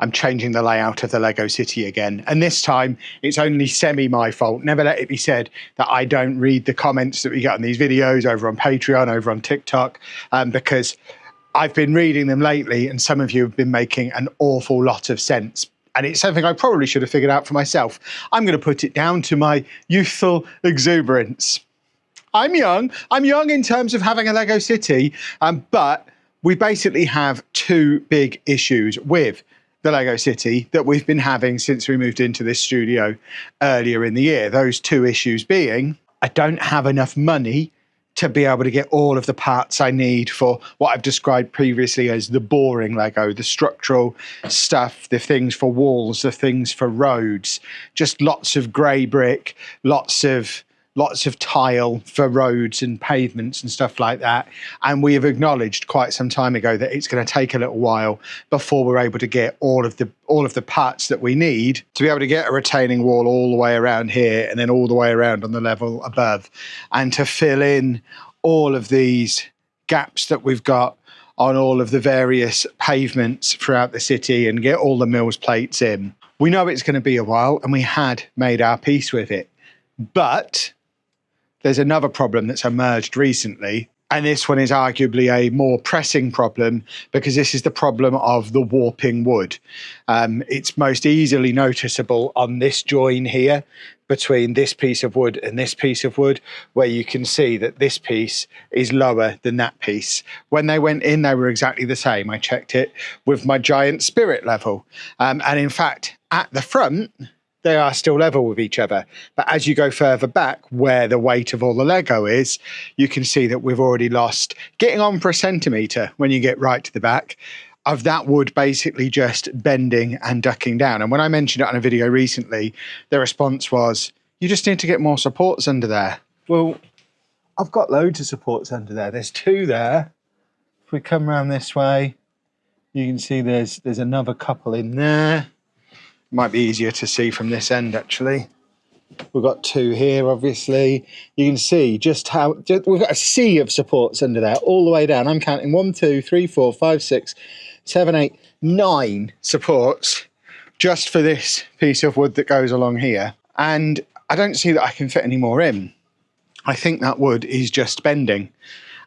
I'm changing the layout of the LEGOCity again. And this time it's only semi my fault. Never let it be said that I don't read the comments that we get on these videos over on Patreon, over on TikTok, because I've been reading them lately and some of you have been making an awful lot of sense. And it's something I probably should have figured out for myself. I'm going to put it down to my youthful exuberance. I'm young in terms of having a LEGOCity, but we basically have two big issues with the LEGOCity that we've been having since we moved into this studio earlier in the year. Those two issues being, I don't have enough money to be able to get all of the parts I need for what I've described previously as the boring Lego, the structural stuff, the things for walls, the things for roads, just lots of grey brick, lots of tile for roads and pavements and stuff like that. And we have acknowledged quite some time ago that it's going to take a little while before we're able to get all of the parts that we need to be able to get a retaining wall all the way around here and then all the way around on the level above, and to fill in all of these gaps that we've got on all of the various pavements throughout the city and get all the mills plates in. We know it's going to be a while, and we had made our peace with it. But there's another problem that's emerged recently, and this one is arguably a more pressing problem because this is the problem of the warping wood. It's most easily noticeable on this join here between this piece of wood and this piece of wood, where you can see that this piece is lower than that piece. When they went in, they were exactly the same. I checked it with my giant spirit level. And in fact, at the front, they are still level with each other. But as you go further back, where the weight of all the Lego is, you can see that we've already lost, getting on for a centimetre when you get right to the back, of that wood basically just bending and ducking down. And when I mentioned it on a video recently, the response was, you just need to get more supports under there. Well, I've got loads of supports under there. There's two there. If we come around this way, you can see there's another couple in there. Might be easier to see from this end, actually. We've got two here, obviously. You can see just how we've got a sea of supports under there all the way down. I'm counting 1, 2, 3, 4, 5, 6, 7, 8, 9 supports just for this piece of wood that goes along here. And I don't see that I can fit any more in. I think that wood is just bending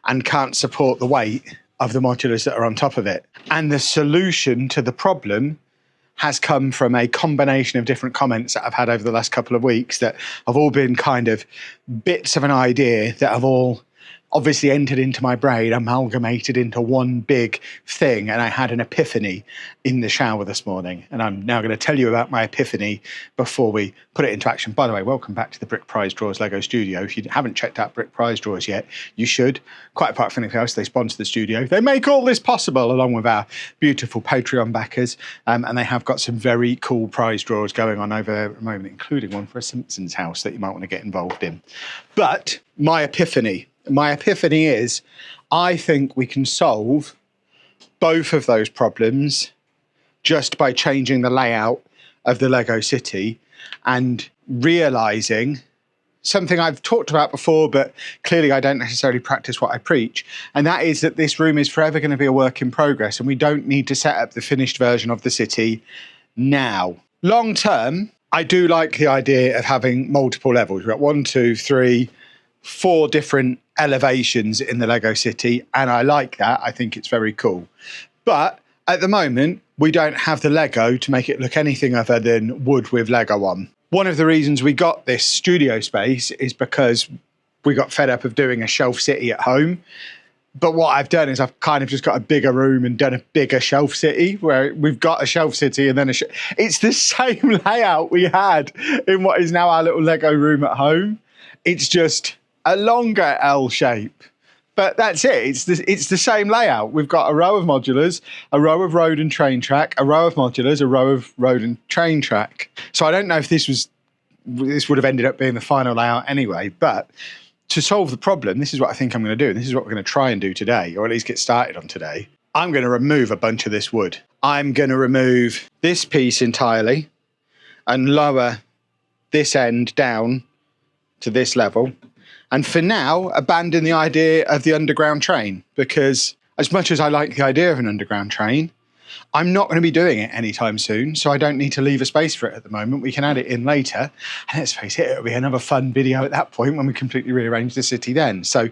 and can't support the weight of the modulars that are on top of it. And the solution to the problem has come from a combination of different comments that I've had over the last couple of weeks that have all been kind of bits of an idea that have all obviously entered into my brain, amalgamated into one big thing. And I had an epiphany in the shower this morning. And I'm now going to tell you about my epiphany before we put it into action. By the way, welcome back to the Brick Prize Drawers Lego Studio. If you haven't checked out Brick Prize Drawers yet, you should. Quite apart from anything else, they sponsor the studio. They make all this possible along with our beautiful Patreon backers. And they have got some very cool prize draws going on over there at the moment, including one for a Simpsons house that you might want to get involved in. But my epiphany is, I think we can solve both of those problems just by changing the layout of the LEGOCity and realising something I've talked about before, but clearly I don't necessarily practice what I preach, and that is that this room is forever going to be a work in progress, and we don't need to set up the finished version of the city now. Long term, I do like the idea of having multiple levels. We've got 1, 2, 3, 4 different elevations in the LEGOCity, and I like that. I think it's very cool. But at the moment, we don't have the Lego to make it look anything other than wood with Lego on. One of the reasons we got this studio space is because we got fed up of doing a shelf city at home. But what I've done is I've kind of just got a bigger room and done a bigger shelf city where we've got a shelf city and then it's the same layout we had in what is now our little Lego room at home. It's just a longer L shape, but that's it. It's the same layout. We've got a row of modulars, a row of road and train track, a row of modulars, a row of road and train track. So I don't know if this would have ended up being the final layout anyway, but to solve the problem, this is what I think I'm going to do. And this is what we're going to try and do today, or at least get started on today. I'm going to remove a bunch of this wood. I'm going to remove this piece entirely and lower this end down to this level. And for now, abandon the idea of the underground train, because as much as I like the idea of an underground train, I'm not going to be doing it anytime soon, so I don't need to leave a space for it at the moment. We can add it in later, and let's face it, it'll be another fun video at that point when we completely rearrange the city then. So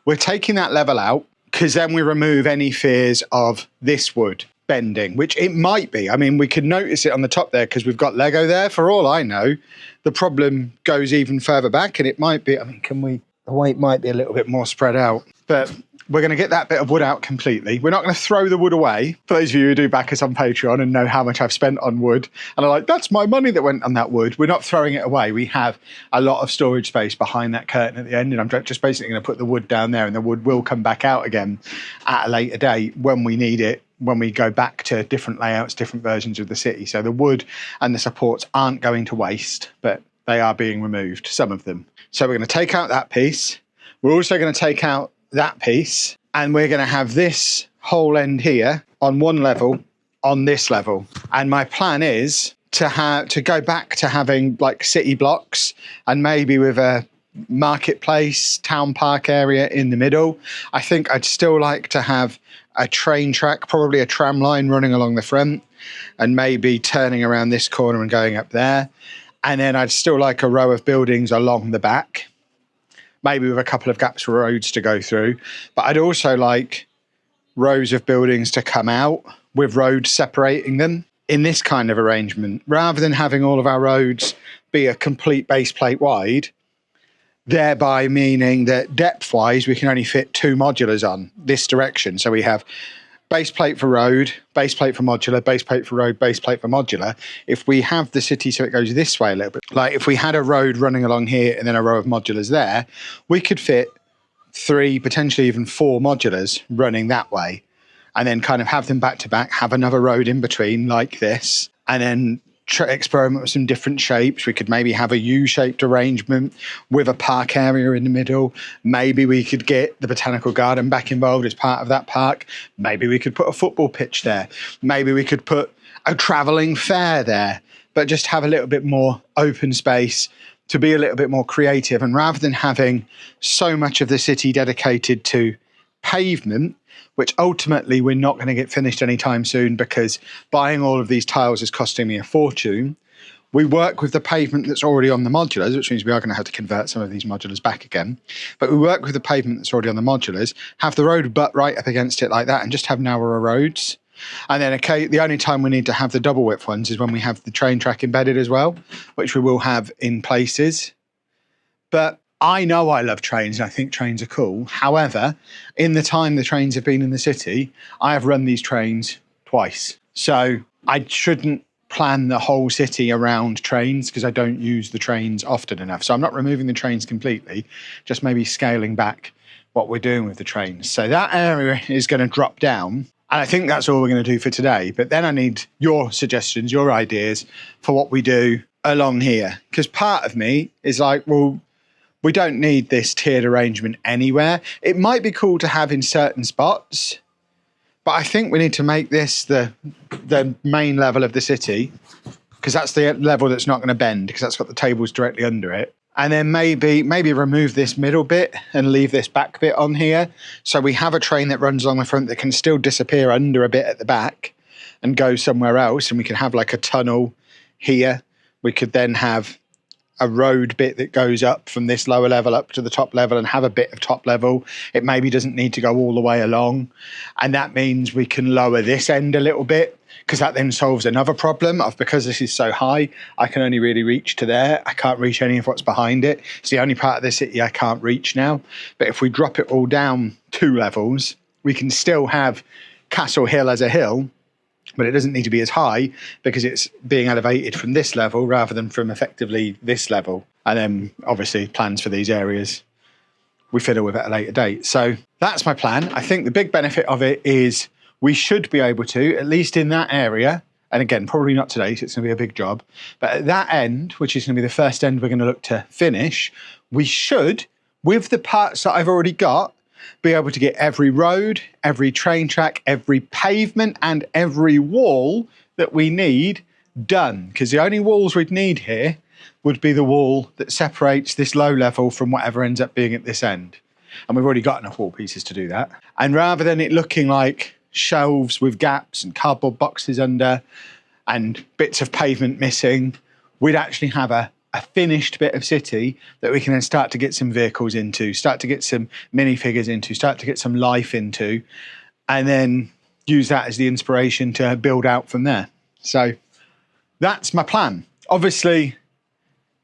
we're taking that level out, because then we remove any fears of this wood bending, which it might be. I mean, we could notice it on the top there because we've got Lego there. For all I know, the problem goes even further back, and it might be, I mean, the weight might be a little bit more spread out, but we're going to get that bit of wood out completely. We're not going to throw the wood away. For those of you who do back us on Patreon and know how much I've spent on wood, and are like, that's my money that went on that wood. We're not throwing it away. We have a lot of storage space behind that curtain at the end, and I'm just basically going to put the wood down there, and the wood will come back out again at a later date when we need it, when we go back to different layouts, different versions of the city. So the wood and the supports aren't going to waste, but they are being removed, some of them. So we're going to take out that piece. We're also going to take out that piece, and we're going to have this whole end here on one level, on this level. And my plan is to go back to having like city blocks, and maybe with a marketplace, town park area in the middle. I think I'd still like to have a train track, probably a tram line running along the front, and maybe turning around this corner and going up there. And then I'd still like a row of buildings along the back, maybe with a couple of gaps for roads to go through. But I'd also like rows of buildings to come out with roads separating them in this kind of arrangement, rather than having all of our roads be a complete base plate wide, thereby meaning that depth-wise we can only fit 2 modulars on this direction. So we have base plate for road, base plate for modular, base plate for road, base plate for modular. If we have the city so it goes this way a little bit, like if we had a road running along here and then a row of modulars there, we could fit 3, potentially even 4 modulars running that way, and then kind of have them back to back, have another road in between like this, and then experiment with some different shapes. We could maybe have a U-shaped arrangement with a park area in the middle. Maybe we could get the botanical garden back involved as part of that park. Maybe we could put a football pitch there. Maybe we could put a travelling fair there, but just have a little bit more open space to be a little bit more creative. And rather than having so much of the city dedicated to pavement, which ultimately we're not going to get finished anytime soon because buying all of these tiles is costing me a fortune, we work with the pavement that's already on the modulars, which means we are going to have to convert some of these modulars back again. But we work with the pavement that's already on the modulars, have the road butt right up against it like that, and just have narrower roads. And then the only time we need to have the double width ones is when we have the train track embedded as well, which we will have in places. But I know I love trains and I think trains are cool. However, in the time the trains have been in the city, I have run these trains twice. So I shouldn't plan the whole city around trains because I don't use the trains often enough. So I'm not removing the trains completely, just maybe scaling back what we're doing with the trains. So that area is going to drop down. And I think that's all we're going to do for today. But then I need your suggestions, your ideas for what we do along here. Because part of me is like, well, we don't need this tiered arrangement anywhere. It might be cool to have in certain spots, but I think we need to make this the main level of the city, because that's the level that's not going to bend, because that's got the tables directly under it. And then maybe remove this middle bit and leave this back bit on here. So we have a train that runs along the front that can still disappear under a bit at the back and go somewhere else. And we can have like a tunnel here. We could then have a road bit that goes up from this lower level up to the top level and have a bit of top level. It maybe doesn't need to go all the way along. And that means we can lower this end a little bit, because that then solves another problem of, because this is so high, I can only really reach to there. I can't reach any of what's behind it. It's the only part of the city I can't reach now. But if we drop it all down 2 levels, we can still have Castle Hill as a hill, but it doesn't need to be as high because it's being elevated from this level rather than from effectively this level. And then obviously plans for these areas we fiddle with at a later date. So that's my plan. I think the big benefit of it is we should be able to, at least in that area, and again, probably not today, so it's going to be a big job, but at that end, which is going to be the first end we're going to look to finish, we should, with the parts that I've already got, be able to get every road, every train track, every pavement, and every wall that we need done. Because the only walls we'd need here would be the wall that separates this low level from whatever ends up being at this end. And we've already got enough wall pieces to do that. And rather than it looking like shelves with gaps and cardboard boxes under and bits of pavement missing, we'd actually have a finished bit of city that we can then start to get some vehicles into, start to get some minifigures into, start to get some life into, and then use that as the inspiration to build out from there. So that's my plan. Obviously,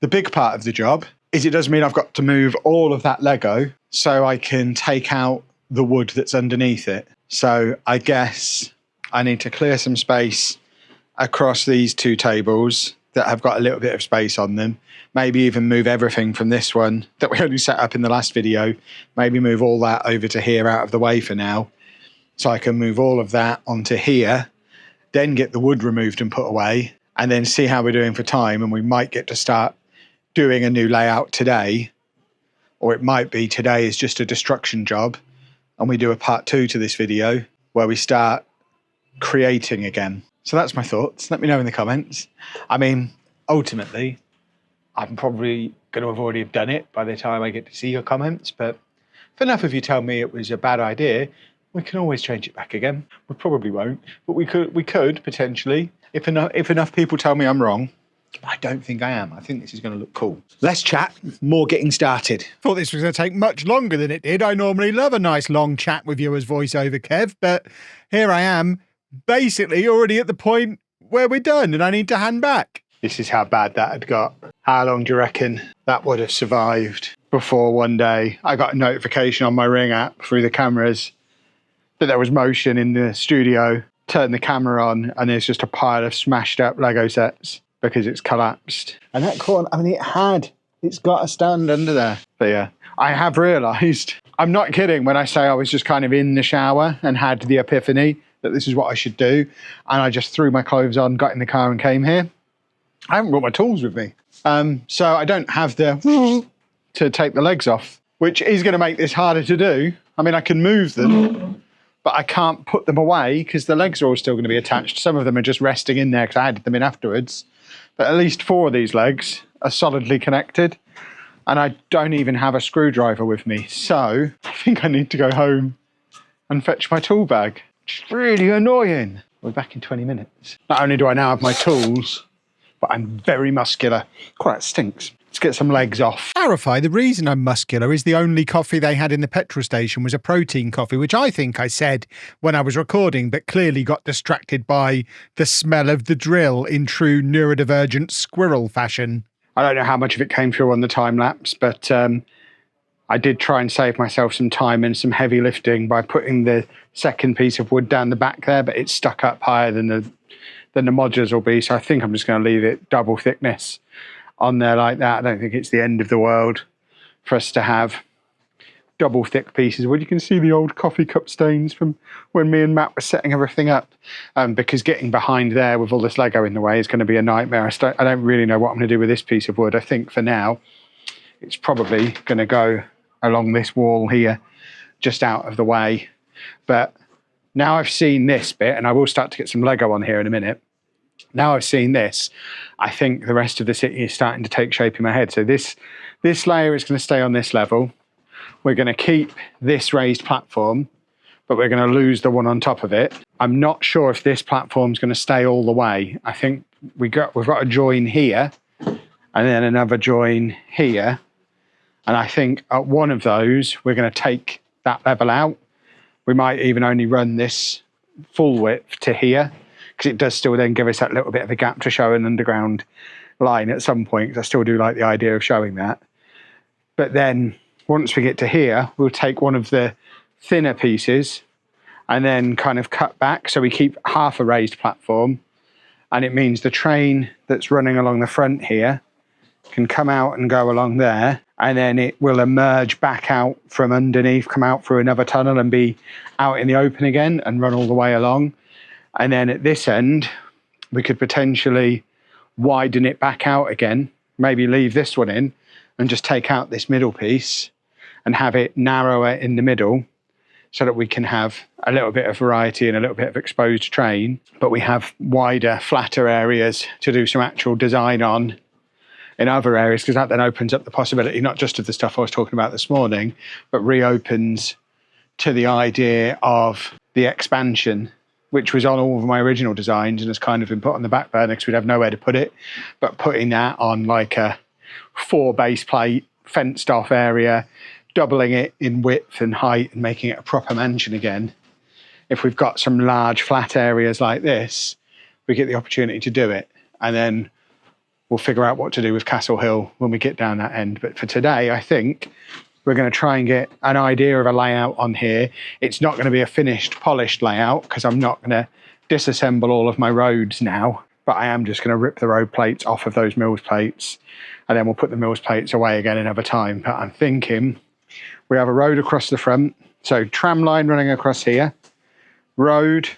the big part of the job is it does mean I've got to move all of that Lego so I can take out the wood that's underneath it. So I guess I need to clear some space across these two tables that have got a little bit of space on them. Maybe even move everything from this one that we only set up in the last video. Maybe move all that over to here out of the way for now. So I can move all of that onto here, then get the wood removed and put away, and then see how we're doing for time. And we might get to start doing a new layout today, or it might be today is just a destruction job and we do a part 2 to this video where we start creating again. So that's my thoughts. Let me know in the comments. I mean, ultimately, I'm probably going to have already have done it by the time I get to see your comments, but if enough of you tell me it was a bad idea, we can always change it back again. We probably won't, but we could potentially, if enough people tell me I'm wrong. I don't think I am. I think this is going to look cool. Less chat, more getting started. Thought this was going to take much longer than it did. I normally love a nice long chat with you as voiceover, Kev, but here I am, basically already at the point where we're done and I need to hand back. This is how bad that had got. How long do you reckon that would have survived before one day I got a notification on my Ring app through the cameras that there was motion in the studio, turned the camera on, and there's just a pile of smashed up Lego sets because it's collapsed. And that corner, I mean, it's got a stand under there. But yeah, I have realised, I'm not kidding when I say I was just kind of in the shower and had the epiphany that this is what I should do. And I just threw my clothes on, got in the car and came here. I haven't brought my tools with me. So I don't have the to take the legs off, which is going to make this harder to do. I mean, I can move them, but I can't put them away because the legs are all still going to be attached. Some of them are just resting in there because I added them in afterwards. But at least 4 of these legs are solidly connected. And I don't even have a screwdriver with me. So I think I need to go home and fetch my tool bag, which is really annoying. We're back in 20 minutes. Not only do I now have my tools, but I'm very muscular. God, that stinks. Let's get some legs off. Clarify, the reason I'm muscular is the only coffee they had in the petrol station was a protein coffee, which I think I said when I was recording, but clearly got distracted by the smell of the drill in true neurodivergent squirrel fashion. I don't know how much of it came through on the time lapse, but I did try and save myself some time and some heavy lifting by putting the second piece of wood down the back there, but it's stuck up higher than the modulars will be. So I think I'm just going to leave it double thickness on there like that. I don't think it's the end of the world for us to have double thick pieces. Well, you can see the old coffee cup stains from when me and Matt were setting everything up, because getting behind there with all this Lego in the way is going to be a nightmare. I don't really know what I'm going to do with this piece of wood. I think for now, it's probably going to go along this wall here, just out of the way. But now I've seen this bit, and I will start to get some Lego on here in a minute. Now I've seen this, I think the rest of the city is starting to take shape in my head. So this layer is going to stay on this level. We're going to keep this raised platform, but we're going to lose the one on top of it. I'm not sure if this platform is going to stay all the way. I think we've got a join here and then another join here. And I think at one of those, we're going to take that level out. We might even only run this full width to here, because it does still then give us that little bit of a gap to show an underground line at some point, because I still do like the idea of showing that. But then once we get to here, we'll take one of the thinner pieces and then kind of cut back so we keep half a raised platform. And it means the train that's running along the front here can come out and go along there, and then it will emerge back out from underneath, come out through another tunnel and be out in the open again and run all the way along. And then at this end, we could potentially widen it back out again, maybe leave this one in and just take out this middle piece and have it narrower in the middle so that we can have a little bit of variety and a little bit of exposed train, but we have wider, flatter areas to do some actual design on in other areas, because that then opens up the possibility not just of the stuff I was talking about this morning, but reopens to the idea of the expansion, which was on all of my original designs and has kind of been put on the back burner because we'd have nowhere to put it. But putting that on like a 4 base plate, fenced off area, doubling it in width and height and making it a proper mansion again. If we've got some large flat areas like this, we get the opportunity to do it. And then we'll figure out what to do with Castle Hill when we get down that end. But for today, I think we're going to try and get an idea of a layout on here. It's not going to be a finished, polished layout because I'm not going to disassemble all of my roads now, but I am just going to rip the road plates off of those Mills plates, and then we'll put the Mills plates away again another time. But I'm thinking we have a road across the front, so tram line running across here, road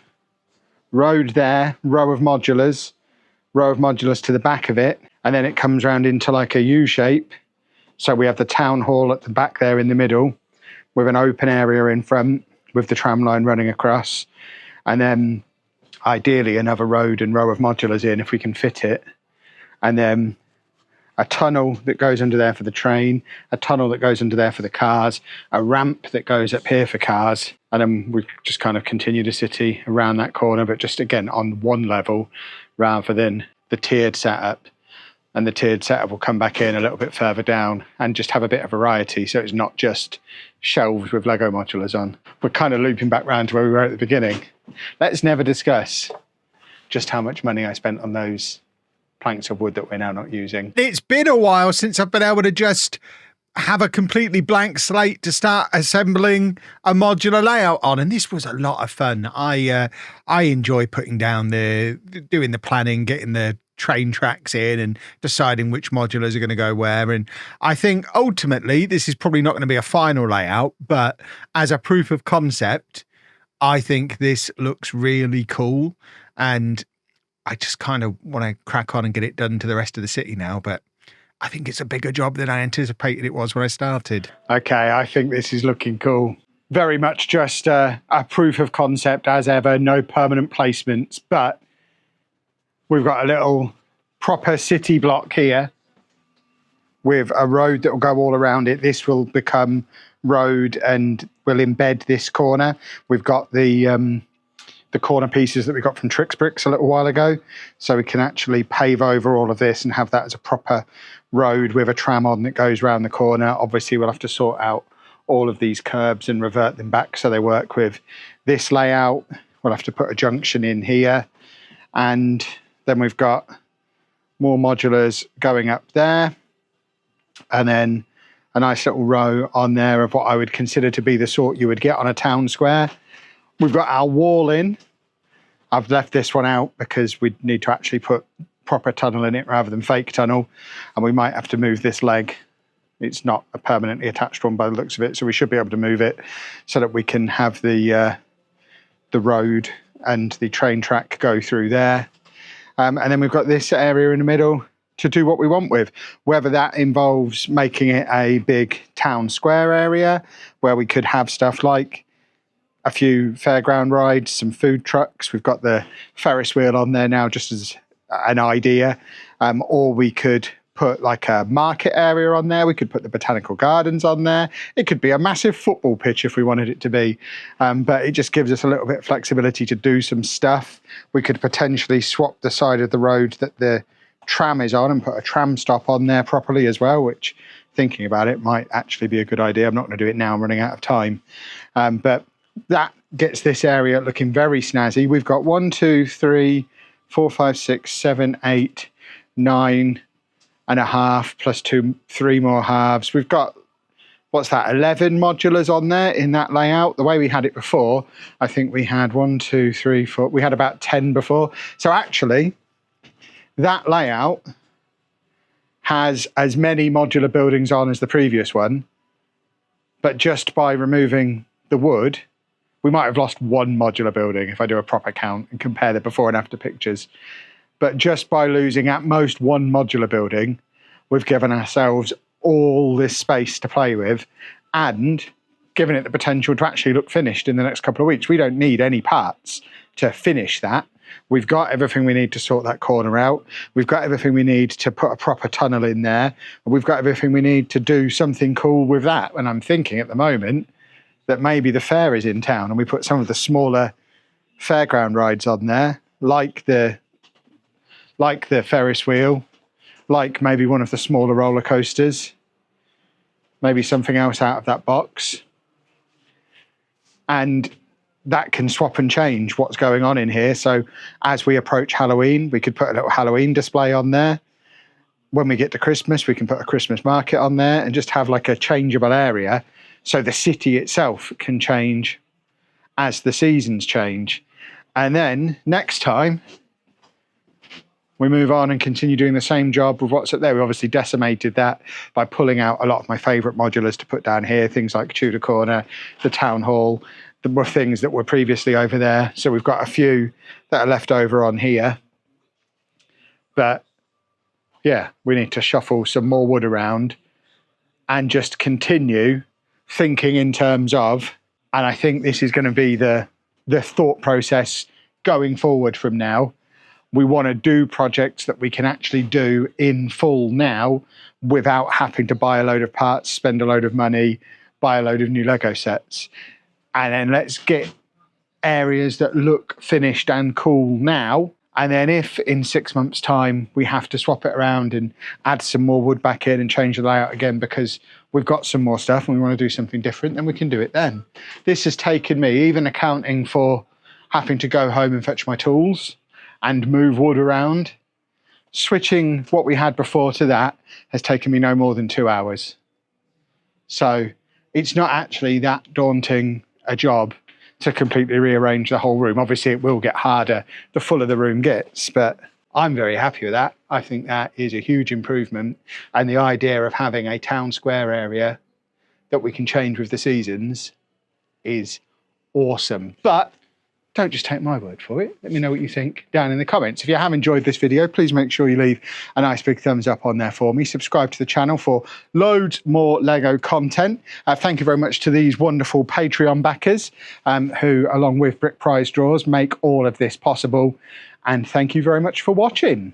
there, row of modulars to the back of it, and then it comes round into like a U shape. So we have the town hall at the back there in the middle with an open area in front with the tram line running across. And then ideally another road and row of modulars in if we can fit it. And then a tunnel that goes under there for the train, a tunnel that goes under there for the cars, a ramp that goes up here for cars. And then we just kind of continue the city around that corner, but just again on one level rather than the tiered setup. And the tiered setup will come back in a little bit further down and just have a bit of variety. So it's not just shelves with Lego modulars on. We're kind of looping back round to where we were at the beginning. Let's never discuss just how much money I spent on those planks of wood that we're now not using. It's been a while since I've been able to just have a completely blank slate to start assembling a modular layout on, and this was a lot of fun. I enjoy putting down doing the planning, getting the train tracks in and deciding which modulars are going to go where. And I think ultimately this is probably not going to be a final layout, but as a proof of concept, I think this looks really cool. And I just kind of want to crack on and get it done to the rest of the city now. But I think it's a bigger job than I anticipated it was when I started. Okay, I think this is looking cool. Very much just a proof of concept as ever, no permanent placements, but we've got a little proper city block here with a road that will go all around it. This will become road and we'll embed this corner. We've got the corner pieces that we got from Trix Bricks a little while ago. So we can actually pave over all of this and have that as a proper road with a tram on that goes around the corner. Obviously, we'll have to sort out all of these curbs and revert them back so they work with this layout. We'll have to put a junction in here. And then we've got more modulars going up there. And then a nice little row on there of what I would consider to be the sort you would get on a town square. We've got our wall in. I've left this one out because we need to actually put proper tunnel in it rather than fake tunnel. And we might have to move this leg. It's not a permanently attached one by the looks of it, so we should be able to move it so that we can have the road and the train track go through there. And then we've got this area in the middle to do what we want with, whether that involves making it a big town square area where we could have stuff like a few fairground rides, some food trucks. We've got the Ferris wheel on there now just as an idea. Or we could put like a market area on there. We could put the botanical gardens on there. It could be a massive football pitch if we wanted it to be. But it just gives us a little bit of flexibility to do some stuff. We could potentially swap the side of the road that the tram is on and put a tram stop on there properly as well, which, thinking about it, might actually be a good idea. I'm not going to do it now. I'm running out of time. But that gets this area looking very snazzy. We've got 1, 2, 3, 4, 5, 6, 7, 8, 9 and a half plus 3 more halves. We've got, what's that, 11 modulars on there in that layout. The way we had it before, I think we had 1, 2, 3, 4. We had about 10 before. So actually, that layout has as many modular buildings on as the previous one, but just by removing the wood, we might have lost 1 modular building if I do a proper count and compare the before and after pictures. But just by losing at most 1 modular building, we've given ourselves all this space to play with and given it the potential to actually look finished in the next couple of weeks. We don't need any parts to finish that. We've got everything we need to sort that corner out. We've got everything we need to put a proper tunnel in there. We've got everything we need to do something cool with that. And I'm thinking at the moment, that maybe the fair is in town and we put some of the smaller fairground rides on there, like the Ferris wheel, like maybe one of the smaller roller coasters, maybe something else out of that box. And that can swap and change what's going on in here. So as we approach Halloween, we could put a little Halloween display on there. When we get to Christmas, we can put a Christmas market on there and just have like a changeable area. So the city itself can change as the seasons change. And then next time, we move on and continue doing the same job with what's up there. We obviously decimated that by pulling out a lot of my favourite modulars to put down here, things like Tudor Corner, the Town Hall. There were things that were previously over there. So we've got a few that are left over on here. But yeah, we need to shuffle some more wood around and just continue thinking in terms of, and I think this is going to be the thought process going forward from now. We want to do projects that we can actually do in full now without having to buy a load of parts, spend a load of money, buy a load of new Lego sets. And then let's get areas that look finished and cool now. And then if in 6 months' time we have to swap it around and add some more wood back in and change the layout again because we've got some more stuff and we want to do something different, then we can do it then. This has taken me, even accounting for having to go home and fetch my tools and move wood around, switching what we had before to that has taken me no more than 2 hours. So it's not actually that daunting a job to completely rearrange the whole room. Obviously it will get harder the fuller the room gets, but I'm very happy with that. I think that is a huge improvement. And the idea of having a town square area that we can change with the seasons is awesome. But don't just take my word for it. Let me know what you think down in the comments. If you have enjoyed this video, please make sure you leave a nice big thumbs up on there for me. Subscribe to the channel for loads more Lego content. Thank you very much to these wonderful Patreon backers who, along with Brick Prize Draws, make all of this possible. And thank you very much for watching.